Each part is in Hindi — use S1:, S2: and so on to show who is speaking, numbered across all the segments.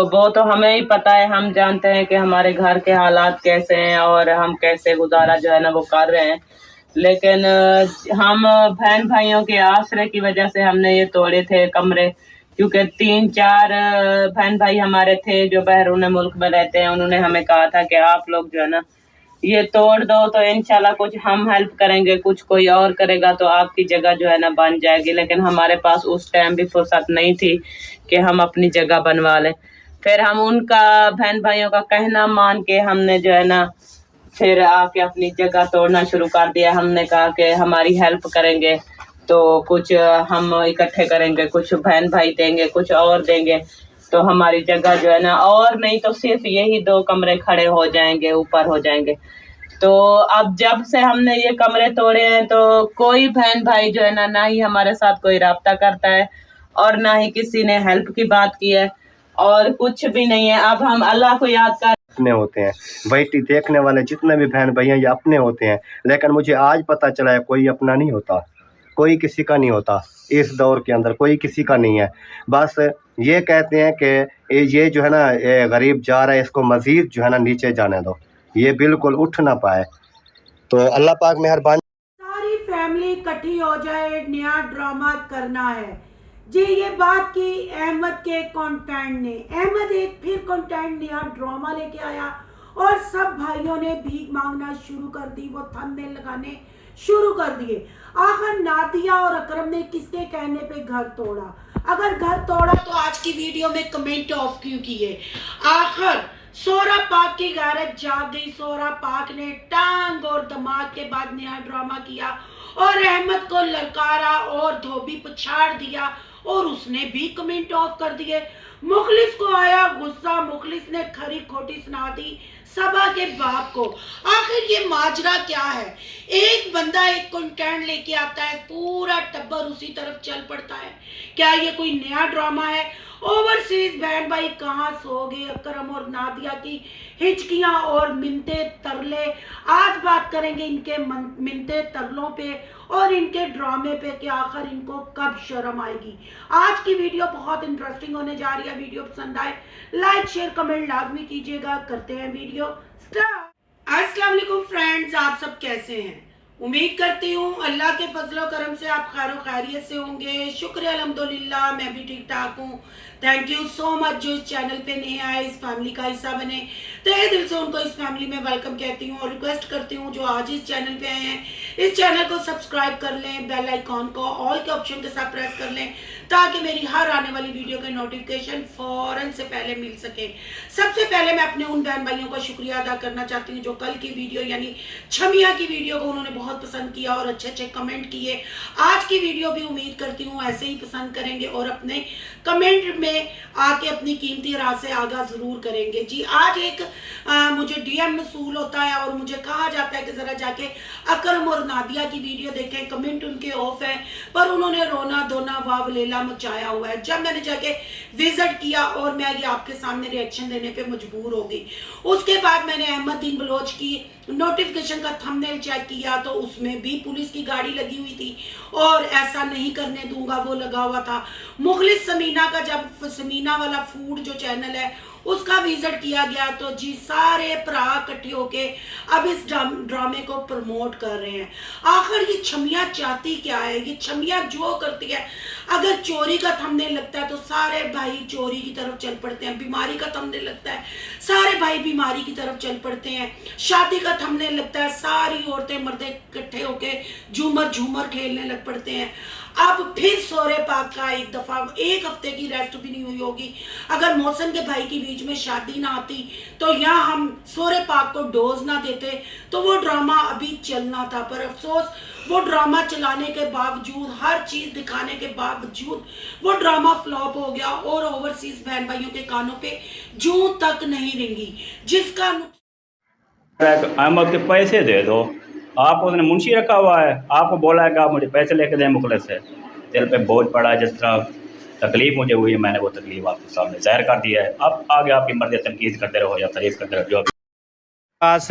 S1: वो तो हमें ही पता है, हम जानते हैं कि हमारे घर के हालात कैसे हैं और हम कैसे गुजारा जो है ना वो कर रहे हैं। लेकिन हम बहन भाइयों के आसरे की वजह से हमने ये तोड़े थे कमरे, क्योंकि 3-4 बहन भाई हमारे थे जो बैरून मुल्क में रहते हैं। उन्होंने हमें कहा था कि आप लोग जो है ना ये तोड़ दो तो इंशाल्लाह कुछ हम हेल्प करेंगे, कुछ कोई और करेगा तो आपकी जगह जो है ना बन जाएगी। लेकिन हमारे पास उस टाइम भी फुर्सत नहीं थी कि हम अपनी जगह बनवा लें। फिर हम उनका बहन भाइयों का कहना मान के हमने जो है ना फिर आके अपनी जगह तोड़ना शुरू कर दिया। हमने कहा कि हमारी हेल्प करेंगे तो कुछ हम इकट्ठे करेंगे, कुछ बहन भाई देंगे, कुछ और देंगे, तो हमारी जगह जो है ना और नहीं तो सिर्फ यही 2 कमरे खड़े हो जाएंगे, ऊपर हो जाएंगे। तो अब जब से हमने ये कमरे तोड़े हैं तो कोई बहन भाई जो है ना ही हमारे साथ कोई राब्ता करता है और ना ही किसी ने हेल्प की बात की है और कुछ भी नहीं है। अब हम अल्लाह को याद कर
S2: अपने होते हैं, वही देखने वाले जितने भी बहन भाई हैं ये अपने होते हैं। लेकिन मुझे आज पता चला है कोई अपना नहीं होता, कोई किसी का नहीं होता। इस दौर के अंदर कोई किसी का नहीं है। बस ये कहते हैं कि ये जो है ना ये गरीब जा रहा है, इसको मज़ीद जो है ना नीचे जाने दो, ये बिल्कुल उठ ना पाए। तो अल्लाह पाक मेहरबानी।
S3: सारी फैमिली इकट्ठी हो जाए, नया ड्रामा करना है जी। ये बात की अहमद के कंटेंट ने। अहमद एक फिर कंटेंट नया ड्रामा लेके आया और सब भाइयों ने भीख मांगना शुरू कर दी, वो थंबनेल लगाने शुरू कर दिए। आखिर नादिया और अकरम ने किसके कहने पे घर तोड़ा? अगर घर तोड़ा तो आज की वीडियो में कमेंट ऑफ क्यों किए? आखिर सोहरा पाक की गैरत जाग गई। सोहरा पाक ने टांग और दमाग के बाद नया ड्रामा किया और अहमद को ललकारा और धोबी पछाड़ दिया और उसने भी कमेंट ऑफ कर दिए। मुखलिस को आया गुस्सा, मुखलिस ने खरी खोटी सुना दी सबा के बाप को। आखिर ये माजरा क्या है? एक बंदा एक कंटेंट लेके आता है, पूरा टब्बर उसी तरफ चल पड़ता है। क्या ये कोई नया ड्रामा है? ओवरसीज बहन भाई कहाँ सो गए? अकरम और नादिया की हिचकियां और मिनते तरले। आज बात करेंगे इनके मिनते तरलों पे और इनके ड्रामे पे कि आखिर इनको कब शर्म आएगी। आज की वीडियो बहुत इंटरेस्टिंग होने जा रही है। वीडियो पसंद आए लाइक शेयर कमेंट लाजमी कीजिएगा। करते हैं वीडियो स्टार्ट। अस्सलाम वालेकुम फ्रेंड्स, आप सब कैसे हैं? उम्मीद करती हूँ अल्लाह के फजलो करम से आप खैर खैरियत से होंगे। शुक्र अल्हम्दुलिल्लाह मैं भी ठीक ठाक हूँ। थैंक यू सो मच जो इस चैनल पे नए आए, इस फैमिली का हिस्सा बने। तहे दिल से उनको इस फैमिली में वेलकम कहती हूँ और रिक्वेस्ट करती हूँ जो आज इस चैनल पे आए हैं इस चैनल को सब्सक्राइब कर लें, बेल आइकॉन को ऑल के ऑप्शन के साथ प्रेस कर लें ताकि मेरी हर आने वाली वीडियो के नोटिफिकेशन फौरन से पहले मिल सके। सबसे पहले मैं अपने उन बहन भाइयों का शुक्रिया अदा करना चाहती हूँ जो कल की वीडियो यानी छमिया की वीडियो को उन्होंने बहुत पसंद किया और अच्छे अच्छे कमेंट किए। आज की वीडियो भी उम्मीद करती हूँ ऐसे ही पसंद करेंगे और अपने कमेंट में आके अपनी कीमती राय से आगाह जरूर करेंगे जी। आज एक मुझे डीएम मसूल होता है और मुझे कहा जाता है कि जरा जाके अकरम और नादिया की वीडियो देखें। कमेंट उनके ऑफ है पर उन्होंने रोना धोना वावलेला मचाया हुआ है। जब मैंने जाके विजिट किया और मैं ये आपके सामने रिएक्शन देने पे मजबूर हो गई। उसके बाद मैंने अहमदीन बलोच की नोटिफिकेशन का थंबनेल चेक किया तो उसमें भी पुलिस की गाड़ी लगी हुई थी और ऐसा नहीं करने दूंगा वो लगा हुआ था। मुखलिस समीना का जब समीना वाला फूड जो चैनल है उसका विजिट किया गया तो जी सारे भरा इकट्ठे होके अब इस ड्रामे को प्रमोट कर रहे हैं। आखिर ये छमिया चाहती क्या है? ये छमिया जो करती है, अगर चोरी का थंबनेल लगता है तो सारे भाई चोरी की तरफ चल पड़ते हैं। बीमारी का थंबनेल लगता है सारे भाई बीमारी की तरफ चल पड़ते हैं। शादी का थंबनेल लगता है सारी औरतें मर्दे इकट्ठे होके झूमर झूमर खेलने लग पड़ते हैं। अब फिर सोहरे पाक का एक दफा एक हफ्ते की रेस्ट भी नहीं हुई होगी। अगर मौसम के भाई के बीच में शादी ना आती तो यहाँ हम सोहरे पाक को डोज ना देते तो वो ड्रामा अभी चलना था। पर अफसोस वो ड्रामा चलाने के बावजूद, हर चीज दिखाने के बावजूद वो ड्रामा फ्लॉप हो गया और ओवरसीज बहन भाइयों के कानों पे जूं तक नहीं रेंगी। जिसका
S4: अहमद के पैसे दे दो। आपको उसने मुंशी रखा हुआ है, आपको बोला है कि आप मुझे पैसे लेके दें। मुखलिस से दिल पे बोझ पड़ा है, जिस तरह तकलीफ़ मुझे हुई है मैंने वो तकलीफ़ आपके सामने ज़ाहिर कर दिया है। अब आगे आपकी मर्ज़ी, तनकीद करते रहो या तारीफ़ करते रहो। जो
S5: पास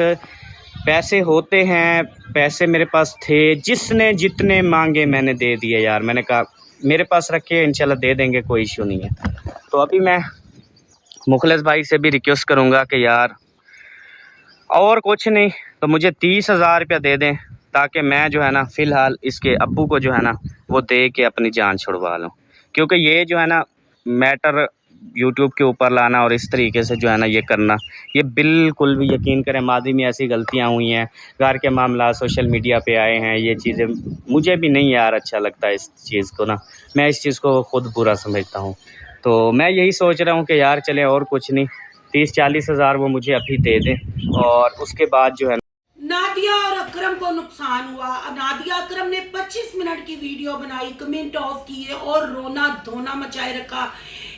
S5: पैसे होते हैं, पैसे मेरे पास थे, जिसने जितने मांगे मैंने दे दिए यार। मैंने कहा मेरे पास रखे इंशाल्लाह दे देंगे, कोई इशू नहीं है। तो अभी मैं मुखलिस भाई से भी रिक्वेस्ट करूँगा कि यार और कुछ नहीं तो मुझे 30,000 रुपया दे दें, ताकि मैं जो है ना फ़िलहाल इसके अब्बू को जो है ना वो दे के अपनी जान छुड़वा लूँ। क्योंकि ये जो है ना मैटर यूट्यूब के ऊपर लाना और इस तरीके से जो है ना ये करना, ये बिल्कुल भी यकीन करें मादी में ऐसी गलतियाँ हुई हैं, घर के मामला सोशल मीडिया पे आए हैं, ये चीज़ें मुझे भी नहीं यार अच्छा लगता इस चीज़ को ना, मैं इस चीज़ को ख़ुद बुरा समझता हूँ। तो मैं यही सोच रहा हूँ कि यार चले और कुछ नहीं, 30-40 हज़ार वो मुझे अभी दे दें और उसके बाद जो है
S3: नादिया और अकरम को नुकसान हुआ। नादिया अकरम ने 25 मिनट की वीडियो बनाई, कमेंट ऑफ किए और रोना धोना मचाए रखा।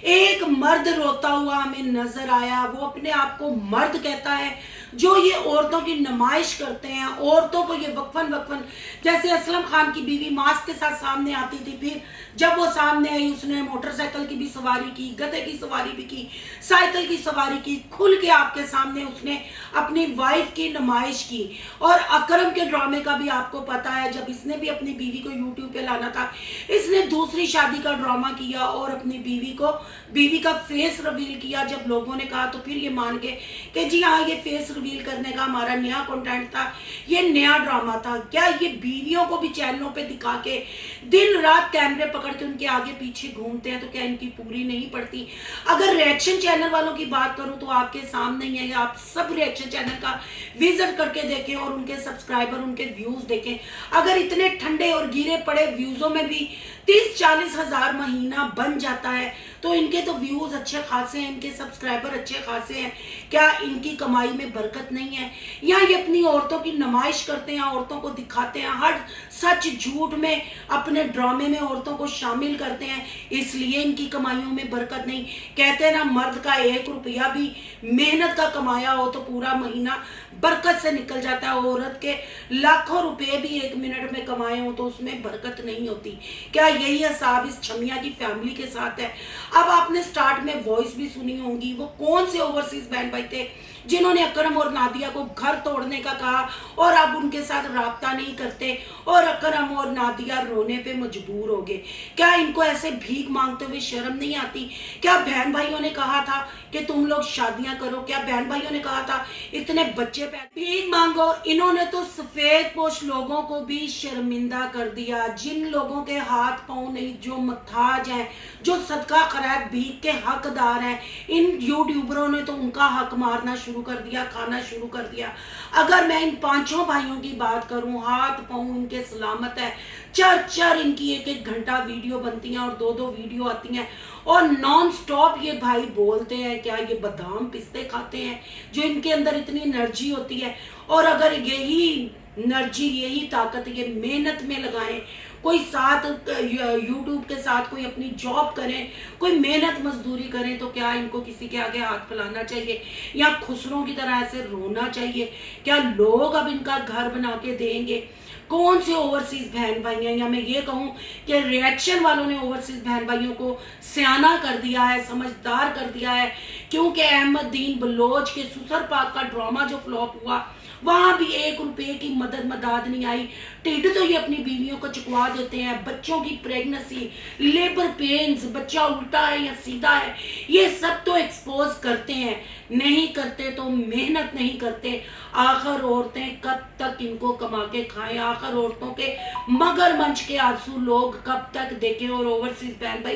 S3: एक मर्द रोता हुआ हमें नजर आया, वो अपने आप को मर्द कहता है, जो ये औरतों की नुमाइश करते हैं, औरतों को ये वक्फन जैसे असलम खान की बीवी मास्क के साथ सामने आती थी, फिर जब वो सामने आई उसने मोटरसाइकिल की भी सवारी की, गधे की सवारी भी की, साइकिल की सवारी की, खुल के आपके सामने उसने अपनी वाइफ की नुमाइश की। और अकरम के ड्रामे का भी आपको पता है, जब इसने भी अपनी बीवी को यूट्यूब पे लाना था, इसने दूसरी शादी का ड्रामा किया और अपनी बीवी का फेस रिवील किया। जब लोगों ने कहा तो फिर ये मान गए कि जी हाँ ये फेस रिवील करने का हमारा नया कंटेंट था, ये नया ड्रामा था। क्या ये बीवियों को भी चैनलों पे दिखा के दिन रात कैमरे पकड़ के उनके आगे पीछे घूमते हैं, तो क्या इनकी पूरी नहीं पड़ती? अगर रिएक्शन चैनल वालों की बात करूं तो आपके सामने ही है, आप सब रिएक्शन चैनल का विजिट करके देखें और उनके सब्सक्राइबर, उनके व्यूज देखें। अगर इतने ठंडे और गिरे पड़े व्यूजों में भी 30-40 हज़ार महीना बन जाता है, तो इनके तो व्यूज अच्छे खासे हैं, इनके सब्सक्राइबर अच्छे खासे हैं, क्या इनकी कमाई में बरकत नहीं है? या ये अपनी औरतों की नुमाइश करते हैं, औरतों को दिखाते हैं, हर सच झूठ में अपने ड्रामे में औरतों को शामिल करते हैं, इसलिए इनकी कमाइयों में बरकत नहीं। कहते हैं ना, मर्द का 1 रुपया भी मेहनत का कमाया हो तो पूरा महीना बरकत से निकल जाता है, औरत के लाखों रुपए भी 1 मिनट में कमाए हो तो उसमें बरकत नहीं होती। क्या यही हिसाब इस छमिया की फैमिली के साथ है? अब आपने स्टार्ट में वॉइस भी सुनी होंगी, वो कौन से ओवरसीज बहन भाई थे जिन्होंने अकरम और नादिया को घर तोड़ने का कहा और अब उनके साथ राब्ता नहीं करते और अकरम और नादिया रोने पे मजबूर हो गए। क्या इनको ऐसे भीख मांगते हुए शर्म नहीं आती? क्या बहन भाइयों ने कहा था कि तुम लोग शादियां करो? क्या बहन भाइयों ने कहा था इतने बच्चे भीख मांगो? इन्होंने तो सफेद पोश लोगों को भी शर्मिंदा कर दिया, जिन लोगों के हाथ पांव नहीं, जो मुहताज हैं, जो सदका खैरात भीख के हकदार हैं, इन यूट्यूबरों ने तो उनका हक मारना शुरू कर दिया, खाना शुरू कर दिया। अगर मैं इन 5 भाइयों की बात करूं, हाथ पांव इनके सलामत है, चर इनकी 1-1 घंटा वीडियो बनती हैं और 2-2 वीडियो आती हैं और नॉन स्टॉप ये भाई बोलते हैं। क्या ये बादाम पिस्ते खाते हैं जो इनके अंदर इतनी एनर्जी होती है? और अगर यही एनर्जी, यही ताकत ये मेहनत में लगाएं, कोई साथ यूट्यूब के साथ कोई अपनी जॉब करें, कोई मेहनत मजदूरी करें, तो क्या इनको किसी के आगे हाथ फैलाना चाहिए या खुसरों की तरह ऐसे रोना चाहिए? क्या लोग अब इनका घर बना के देंगे? कौन से ओवरसीज बहन भाई हैं, या मैं ये कहूँ कि रिएक्शन वालों ने ओवरसीज बहन भाइयों को सियाना कर दिया है, समझदार कर दिया है? क्योंकि अहमदीन बलोच के सुसर पाक का ड्रामा जो फ्लॉप हुआ, वहां भी 1 रुपए की मदद नहीं आई। टिड तो ये अपनी बीवियों को चुकवा देते हैं, बच्चों की प्रेगनेंसी, लेबर पेन्स, बच्चा उल्टा है या सीधा है, ये सब तो एक्सपोज करते हैं। नहीं करते तो मेहनत नहीं करते। आखिर औरतें कब तक इनको कमा के खाएं? आखिर औरतों के मगरमच्छ के आंसू लोग कब तक देखें? और ओवरसीज बहन भाई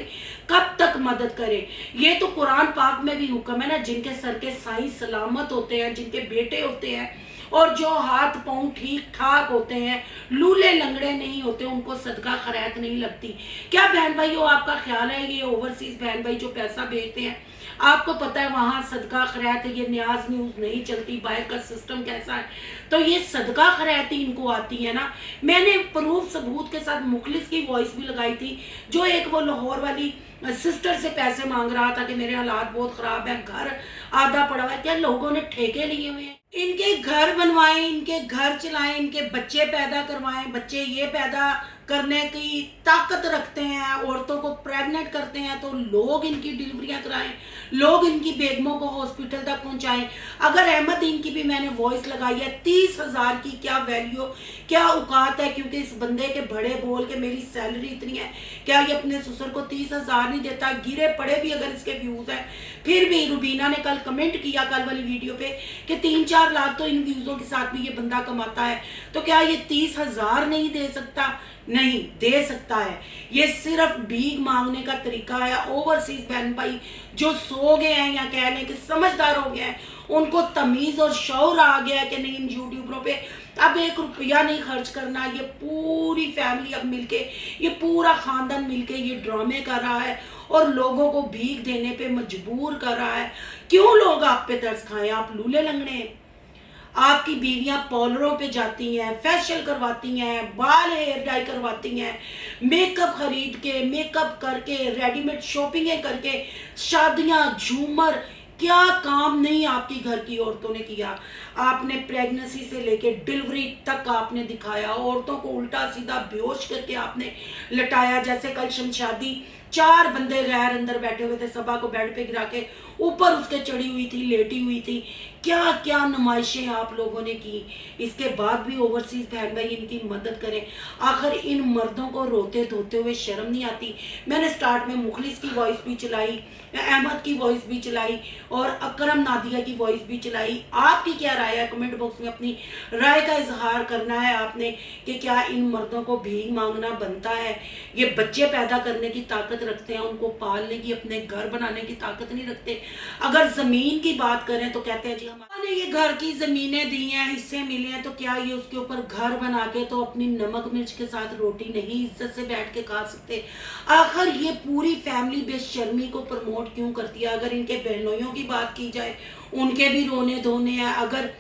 S3: कब तक मदद करें? ये तो कुरान पाक में भी हुक्म है ना, जिनके सर के साई सलामत होते हैं, जिनके बेटे होते हैं और जो हाथ पांव ठीक ठाक होते हैं, लूले लंगड़े नहीं होते, उनको सदका खैरात नहीं लगती। क्या बहन भाइयों आपका ख्याल है ये ओवरसीज बहन भाई जो पैसा भेजते हैं, आपको पता है वहां सदका खैरात है, ये न्याज न्यूज नहीं चलती, बाहर का सिस्टम कैसा है, तो ये सदका खैराती इनको आती है ना? मैंने प्रूफ सबूत के साथ मुखलिस की वॉइस भी लगाई थी, जो एक वो लाहौर वाली सिस्टर से पैसे मांग रहा था कि मेरे हालात बहुत खराब है, घर आधा पड़ा हुआ है। क्या लोगों ने ठेके लिए हुए हैं? इनके घर बनवाएं, इनके घर चलाएं, इनके बच्चे पैदा करवाएं, बच्चे ये पैदा करने की ताकत रखते हैं, औरतों को प्रेग्नेंट करते हैं, तो लोग इनकी डिलीवरियां कराएं, लोग इनकी बेगमों को हॉस्पिटल तक पहुंचाएं। अगर अहमदीन की भी मैंने वॉइस लगाई है, 30,000 की क्या वैल्यू, क्या औकात है, क्योंकि इस बंदे के बड़े बोल के मेरी सैलरी इतनी है, क्या ये अपने ससुर को 30,000 नहीं देता? गिरे पड़े भी अगर इसके व्यूज हैं, फिर भी रुबीना ने कल कमेंट किया कल वाली वीडियो पे कि 3-4 लाख तो इन व्यूजों के साथ भी ये बंदा कमाता है, तो क्या ये 30,000 नहीं दे सकता? नहीं दे सकता है। ये सिर्फ भीख मांगने का तरीका है। ओवरसीज बहन भाई जो सो गए हैं या कह लें कि समझदार हो गए हैं, उनको तमीज और शौर आ गया है कि नहीं इन यूट्यूबरों पे अब 1 रुपया नहीं खर्च करना। ये पूरी फैमिली अब मिलके, ये पूरा खानदान मिलके ये ड्रामे कर रहा है और लोगों को भीख देने पे मजबूर कर रहा है। क्यों लोग आप पे तरस खाएं? आप लूले लंगड़े हैं। आपकी बीवियां पार्लरों पे जाती हैं, फेशियल करवाती हैं, बाल हेयर डाई करवाती हैं, मेकअप खरीद के, मेकअप करके, रेडीमेड शॉपिंगें करके, शादियां, झूमर, क्या काम नहीं आपकी घर की औरतों ने किया। आपने प्रेगनेंसी से लेके डिलीवरी तक आपने दिखाया, औरतों को उल्टा सीधा बेहोश करके आपने लटाया। जैसे कल शमशादी 4 बंदे गैर अंदर बैठे हुए थे, सभा को बेड पे गिरा के ऊपर उसके चढ़ी हुई थी, लेटी हुई थी। क्या क्या नुमाइशें आप लोगों ने की। इसके बाद भी ओवरसीज बहन भाई इनकी मदद करें। आखिर इन मर्दों को रोते धोते हुए शर्म नहीं आती? मैंने स्टार्ट में मुखलिस की वॉइस भी चलाई, अहमद की वॉइस भी चलाई और अकरम नादिया की वॉइस भी चलाई। आपकी क्या राय है? कमेंट बॉक्स में अपनी राय का इजहार करना है आपने कि क्या इन मर्दों को भीख मांगना बनता है? ये बच्चे पैदा करने की ताकत रखते हैं, उनको पालने की, अपने घर बनाने की ताकत नहीं रखते। अगर जमीन की बात करें तो कहते हैं जी हमारे ये घर की जमीनें दी हैं, हिस्से मिले हैं, तो क्या ये उसके ऊपर घर बना के तो अपनी नमक मिर्च के साथ रोटी नहीं इज्जत से बैठ के खा सकते? आखिर ये पूरी फैमिली बेशर्मी को प्रमोट क्यों करती है? अगर इनके बहनोइयों की बात की जाए, उनके भी रोने धोने हैं। अगर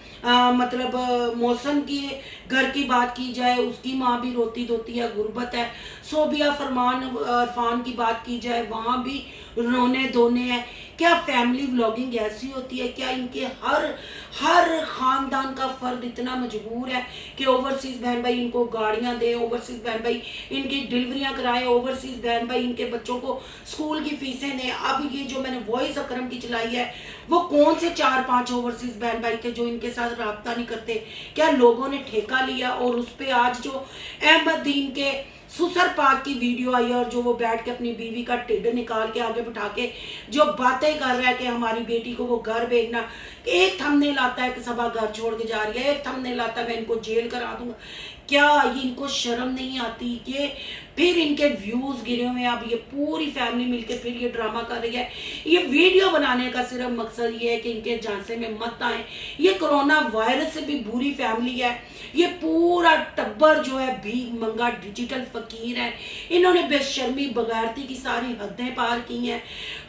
S3: मतलब मौसम की घर की बात की जाए, उसकी माँ भी रोती धोती है, गुर्बत है। सोबिया फरमान इरफान की बात की जाए, वहाँ भी रोने धोने हैं। क्या फैमिली व्लॉगिंग ऐसी होती है? क्या इनके हर खानदान का फर्द इतना मजबूर है कि ओवरसीज बहन भाई इनको गाड़ियां दें, ओवरसीज बहन भाई इनकी डिलीवरियां कराएं, ओवरसीज बहन भाई इनके बच्चों को स्कूल की फीसें दें? अब ये जो मैंने वॉइस अकरम की चलाई है, वो कौन से 4-5 ओवरसीज बहन भाई थे जो इनके साथ राब्ता नहीं करते? क्या लोगों ने ठेका लिया? और उस पर आज जो अहमदीन के सुसर पाक की वीडियो आई और जो वो बैठ के अपनी बीवी का टिड्ड निकाल के आगे बिठा के जो बातें कर रहा है कि हमारी बेटी को वो घर भेजना, एक थंबनेल आता है कि सभा घर छोड़ के जा रही है, एक थंबनेल आता है मैं इनको जेल करा दूंगा। क्या ये इनको शर्म नहीं आती कि फिर इनके व्यूज गिरे हुए हैं? अब ये पूरी फैमिली मिलके फिर ये ड्रामा कर रही है। ये वीडियो बनाने का सिर्फ मकसद ये है कि इनके झांसे में मत आए। ये कोरोना वायरस से भी बुरी फैमिली है। ये पूरा टब्बर जो है भीख मंगा डिजिटल फकीर है। इन्होंने बेशर्मी बगैरती की सारी हदें पार की हैं।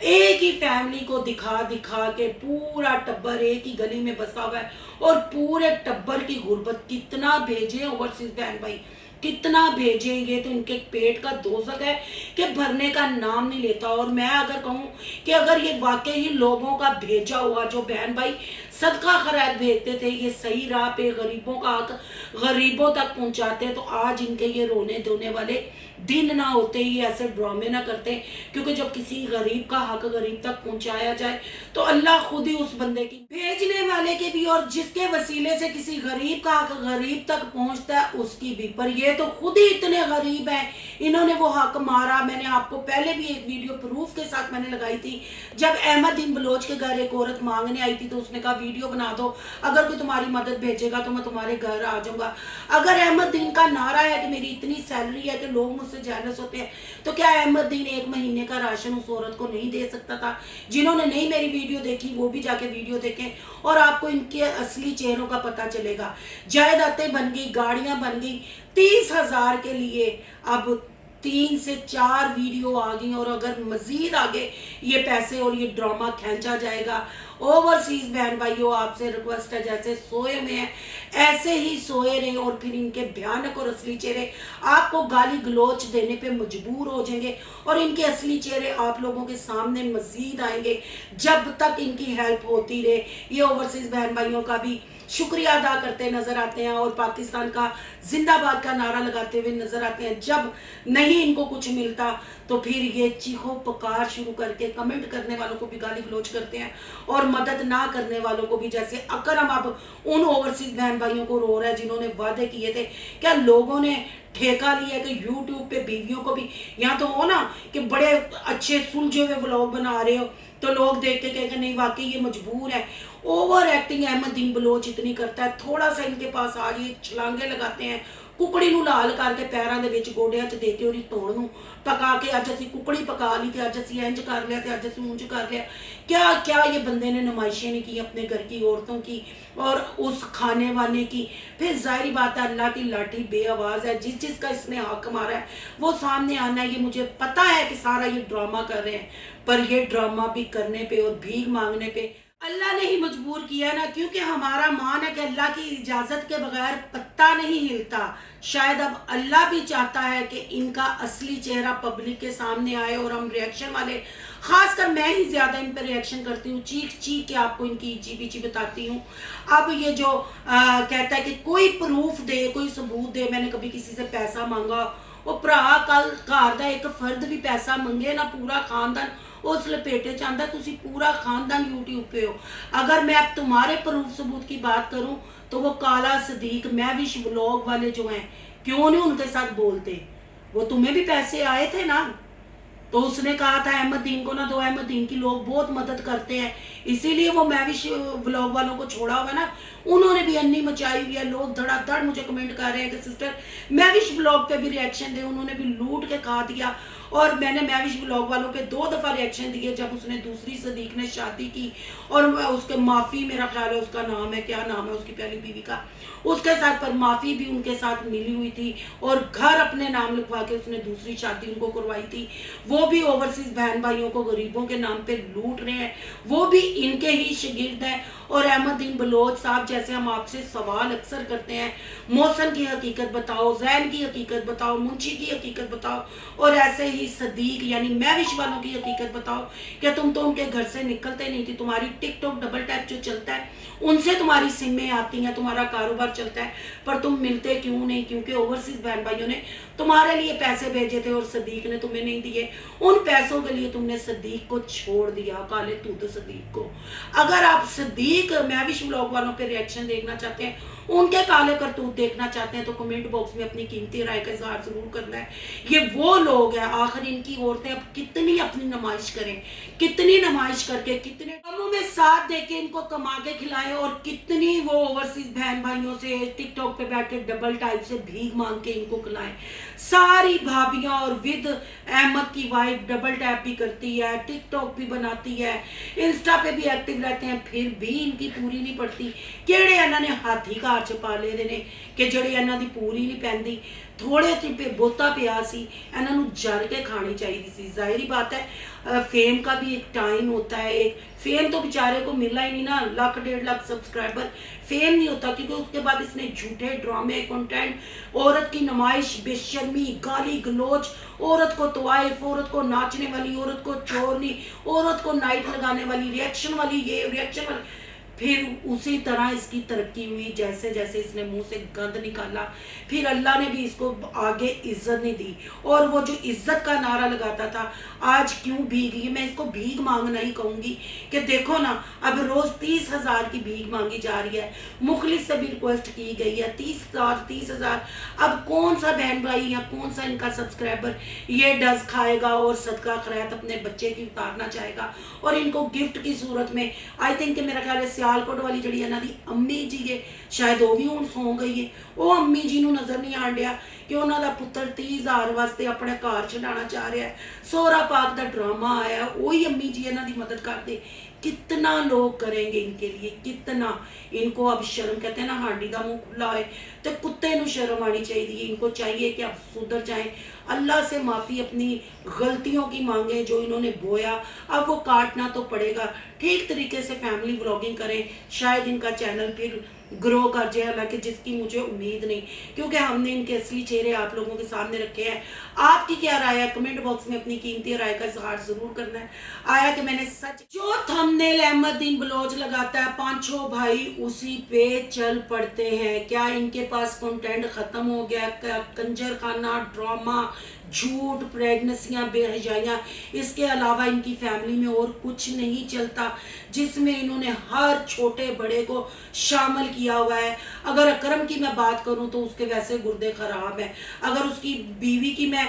S3: एक ही फैमिली को दिखा दिखा के पूरा टब्बर एक ही गली में बसा हुआ है और पूरे टब्बर की गुर्बत कितना भेजे ओवरसीज बहन भाई, कितना भेजेंगे? तो इनके पेट का दोजक है कि भरने का नाम नहीं लेता। और मैं अगर कहूँ कि अगर ये वाकई ही लोगों का भेजा हुआ जो बहन भाई सदका खैरात भेजते थे, ये सही राह पे गरीबों का हक गरीबों तक पहुंचाते, तो आज इनके ये रोने धोने वाले दिन ना होते, ये ऐसे ड्रामे ना करते। क्योंकि जब किसी गरीब का हक गरीब तक पहुंचाया जाए तो अल्लाह खुद ही उस बंदे की, भेजने वाले के भी और जिसके वसीले से किसी गरीब का हक गरीब तक पहुंचता है उसकी भी। पर ये तो खुद ही इतने गरीब हैं, इन्होंने वो हक मारा। मैंने आपको पहले भी एक वीडियो प्रूफ के साथ मैंने लगाई थी, जब अहमदीन बलोच के घर एक औरत मांगने आई थी तो उसने कहा वीडियो बना दो, अगर कोई तुम्हारी मदद भेजेगा तो मैं तुम्हारे घर आ जाऊंगा। अगर अहमदीन का नारा है कि मेरी इतनी सैलरी है कि लोग मुझसे जेलस होते हैं, तो क्या अहमदीन 1 महीने का राशन उस औरत को नहीं दे सकता था? जिन्होंने नहीं मेरी वीडियो देखी वो भी जाके वीडियो देखें और आपको इनके असली चेहरों का पता चलेगा। जायदादें बन गई, गाड़ियां बन गई, 30,000 के लिए अब 3 से 4 वीडियो आ गई और अगर मजीद आगे ये पैसे और ये ड्रामा खींचा जाएगा। ओवरसीज बहन भाइयों आपसे रिक्वेस्ट है, जैसे सोए में है ऐसे ही सोए रहे और फिर इनके भयानक और असली चेहरे आपको गाली गलोच देने पे मजबूर हो जाएंगे और इनके असली चेहरे आप लोगों के सामने मजीद आएंगे जब तक इनकी हेल्प होती रहे। ये ओवरसीज बहन भाइयों का भी शुक्रिया अदा करते नजर आते हैं और पाकिस्तान का जिंदाबाद का नारा लगाते हुए नजर आते हैं। जब नहीं इनको कुछ मिलता तो फिर ये चीखो पुकार शुरू करके कमेंट करने वालों को भी गाली गलौज करते हैं और मदद ना करने वालों को भी। जैसे अकरम अब उन ओवरसीज बहन भाइयों को रो रहा है जिन्होंने वादे किए थे। क्या लोगों ने ठेका लिया कि यूट्यूब पे बीवियों को भी, यहाँ तो हो ना कि बड़े अच्छे सुलझे हुए व्लॉग बना रहे हो तो लोग देख के कहेंगे नहीं वाकई ये मजबूर है। ओवर एक्टिंग अहमददीन बलोच इतनी करता है। थोड़ा सा इनके पास आ ये छलांगे लगाते हैं, कुकड़ी नूं लाल करके पैरों के विच गोडियां च दे के और तोड़ नूं पका के अज असीं कुकड़ी पका ली ते अज असीं इंज कर लिया ते अज असीं ऊंज कर लिया। क्या क्या ये बंदे ने नुमाइशें नहीं की अपने घर की औरतों की और उस खाने वाने की। फिर जाहिर बात है अल्लाह की लाठी बेआवाज़ है। जिस जिसका इसने हक मारा है वो सामने आना है। ये मुझे पता है कि सारा ये ड्रामा कर रहे हैं, पर ये ड्रामा भी करने पे और भीख मांगने पे अल्लाह ने ही मजबूर किया है ना, क्योंकि हमारा मान है कि अल्लाह की इजाज़त के बगैर पत्ता नहीं हिलता। शायद अब अल्लाह भी चाहता है कि इनका असली चेहरा पब्लिक के सामने आए और हम रिएक्शन वाले, खासकर मैं ही ज़्यादा इन पर रिएक्शन करती हूँ, चीख चीख के आपको इनकी ईची पीची बताती हूँ। अब ये जो कहता है कि कोई प्रूफ दे, कोई सबूत दे मैंने कभी किसी से पैसा मांगा, वो भरा कल घर का एक फर्द भी पैसा मंगे ना पूरा खानदान उस लपेटे चाहता, तुसी पूरा खानदान यूट्यूब पे हो। अगर मैं अब तुम्हारे प्रूफ सबूत की बात करूं तो वो काला सदीक महविश व्लॉग वाले जो हैं क्यों नहीं उनके साथ बोलते? वो तुम्हें भी पैसे आए थे ना, तो उसने कहा था अहमददीन को ना दो, अहमददीन की लोग बहुत मदद करते हैं इसीलिए वो महविश व्लॉग वालों को छोड़ा हुआ ना। उन्होंने भी अन्नी मचाई हुई है। लोग धड़ाधड़ मुझे कमेंट कर रहे हैं कि सिस्टर महविश व्लॉग पे भी रिएक्शन दे, उन्होंने भी लूट के खा दिया। और मैंने महविश व्लॉग वालों पे 2 दफ़ा रिएक्शन दिए जब उसने दूसरी सदीक ने शादी की और उसके माफ़ी, मेरा ख्याल है उसका नाम है, क्या नाम है उसकी पहली बीवी का, उसके साथ पर माफ़ी भी उनके साथ मिली हुई थी और घर अपने नाम लिखवा के उसने दूसरी शादी उनको करवाई थी। वो भी ओवरसीज बहन भाइयों को गरीबों के नाम पे लूट रहे हैं, वो भी इनके ही शागिर्द हैं। और अहमददीन बलोच साहब जैसे हम आपसे सवाल अक्सर करते हैं, मौसम की हकीकत बताओ, जैन की हकीकत बताओ, मुंशी की हकीकत बताओ, और ऐसे ही सदीक यानी महविश वालों की हकीकत बताओ कि तुम तो उनके घर से निकलते नहीं थी। तुम्हारी टिकटॉक डबल टैप जो चलता है उनसे तुम्हारी सिमें आती हैं, तुम्हारा कारोबार चलता है, पर तुम मिलते क्यों नहीं? क्योंकि ओवरसीज बहन भाइयों ने तुम्हारे लिए पैसे भेजे थे और सदीक ने तुम्हें नहीं दिए। उन पैसों के लिए तुमने सदीक को छोड़ दिया, काले तूत सदीक को। अगर आप सदीक महविश व्लॉग वालों पे रिएक्शन देखना चाहते हैं, उनके काले करतूत देखना चाहते हैं, तो कमेंट बॉक्स में अपनी कीमती राय का इजहार जरूर करना है। ये वो लोग हैं, आखिर इनकी औरतें अब कितनी अपनी नुमाइश करें, कितनी नुमाइश करके, कितने कामों में साथ देके इनको कमा के खिलाएं, और कितनी वो ओवरसीज बहन भाइयों से टिकटॉक पे बैठ के डबल टाइप से भीख मांग के इनको खिलाएं। सारी भाभियां और विद अहमद की वाइफ डबल टैप भी करती है, टिकटॉक भी बनाती है, इंस्टा पे भी एक्टिव रहते हैं, फिर भी इनकी पूरी नहीं पड़ती। केड़े इन्होंने हाथी घर च पाले दे ने कि ਜਿਹੜੇ ਇਹਨਾਂ ਦੀ पूरी नहीं पैंदी। थोड़े पे बोता पिया सी, इन्हों जर के खानी चाहिए सी। जाहिर बात है फेम का भी एक टाइम होता है। एक फेम तो बेचारे को मिला ही नहीं ना, 1 लाख 1.5 लाख सब्सक्राइबर फेम नहीं होता, क्योंकि उसके बाद इसने झूठे ड्रामे कंटेंट, औरत की नुमाइश, बेशर्मी, गाली गलोच, औरत को तवाइफ, औरत को नाचने वाली, औरत को चोरनी, औरत को नाइट लगाने वाली, रिएक्शन वाली, ये रिएक्शन वाली। फिर उसी तरह इसकी तरक्की हुई जैसे जैसे इसने मुंह से गंद निकाला। फिर अल्लाह ने भी इसको आगे इज्जत नहीं दी, और वो जो इज्जत का नारा लगाता था आज क्यों भीग गई। मैं इसको भीख मांगना ही कहूँगी कि देखो ना, अब रोज़ 30,000 की भीख मांगी जा रही है। मुखलिस से भी रिक्वेस्ट की गई है 30,000। अब कौन सा बहन भाई या कौन सा इनका सब्सक्राइबर ये डज खाएगा और सदका खैरात अपने बच्चे की उतारना चाहेगा, और इनको गिफ्ट की सूरत में। आई थिंक मेरा ख्याल है सियालकोट वाली जी इन्हों की अम्मी जी है, शायद वो भी हुण सौ गई है। वो अम्मी जी नूं नज़र नहीं आण डिया कि उन्होंने पुत्र 30,000 वास्ते अपने घर छड़ाना चाह रहा है। सोहरा पाक का ड्रामा आया, वही अम्मी जी इन्हों की मदद करते। कितना लोग करेंगे इनके लिए, कितना। इनको अब शर्म, कहते हैं ना हांडी का मुंह खुला है तो कुत्ते नूं शर्म आनी चाहिए। इनको चाहिए कि अब सुधर जाएं, अल्लाह से माफ़ी अपनी गलतियों की मांगे जो इन्होंने बोया, अब वो काटना तो पड़ेगा। ठीक तरीके से फैमिली व्लॉगिंग करें, शायद इनका चैनल फिर ग्रो कर जाए, हालांकि जिसकी मुझे उम्मीद नहीं, क्योंकि हमने इनके असली चेहरे आप लोगों के सामने रखे हैं। आपकी क्या राय है कमेंट बॉक्स में अपनी कीमती राय का इजहार जरूर करना है। आया कि मैंने सच, जो थंबनेल अहमदुद्दीन बलोच लगाता है पांचों भाई उसी पे चल पड़ते हैं। क्या इनके पास कंटेंट खत्म हो गया? क्या कंजर खाना, ड्रामा, झूठ, प्रेगनेंसियां, बेहयाइयां, इसके अलावा इनकी फैमिली में और कुछ नहीं चलता जिसमें इन्होंने हर छोटे बड़े को शामिल किया हुआ है। अगर अकरम की मैं बात करूं तो उसके वैसे गुर्दे खराब हैं। अगर उसकी बीवी की मैं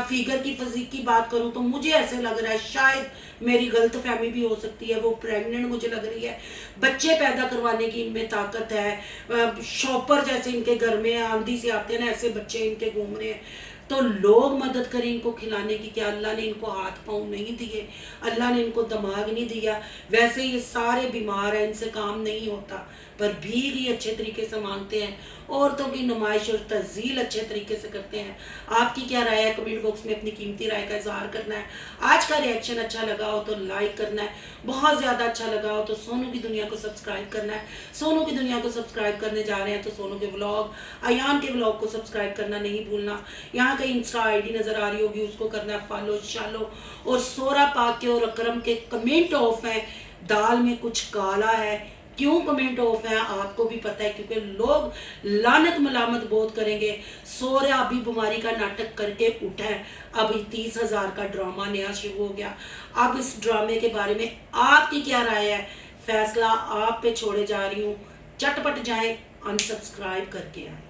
S3: फिगर की फिजिक की बात करूं तो मुझे ऐसे लग रहा है, शायद मेरी गलत फहमी भी हो सकती है, वो प्रेग्नेंट मुझे लग रही है। बच्चे पैदा करवाने की इनमें ताकत है। शॉपर जैसे इनके घर में आंधी से आते हैं ना, ऐसे बच्चे इनके घूम रहे हैं। तो लोग मदद करें इनको खिलाने की। क्या अल्लाह ने इनको हाथ पाँव नहीं दिए? अल्लाह ने इनको दिमाग नहीं दिया? वैसे ये सारे बीमार हैं, इनसे काम नहीं होता, पर भीख ही अच्छे तरीके से मांगते हैं। औरतों की नुमाइश और तज़ील अच्छे तरीके से करते हैं। आपकी क्या राय है कमेंट बॉक्स में अपनी कीमती राय का इजहार करना है। आज का रिएक्शन अच्छा लगा हो तो लाइक करना है, बहुत ज़्यादा अच्छा लगा हो तो सोनू की दुनिया को सब्सक्राइब करना है। सोनू की दुनिया को सब्सक्राइब करने जा रहे हैं तो सोनू के व्लॉग, अयान के व्लॉग को सब्सक्राइब करना नहीं भूलना। यहाँ कहीं इंस्टा आईडी नज़र आ रही होगी, उसको करना है फॉलो शालो। और सोरा पाक के और अकरम के कमेंट ऑफ हैं, दाल में कुछ काला है। क्यों कमेंट ऑफ है आपको भी पता है, क्योंकि लोग लानत मलामत बहुत करेंगे। सोरा अभी बीमारी का नाटक करके उठा है, अभी 30,000 का ड्रामा नया शुरू हो गया। अब इस ड्रामे के बारे में आपकी क्या राय है? फैसला आप पे छोड़े जा रही हूँ। चटपट जाएं, अनसब्सक्राइब करके आए।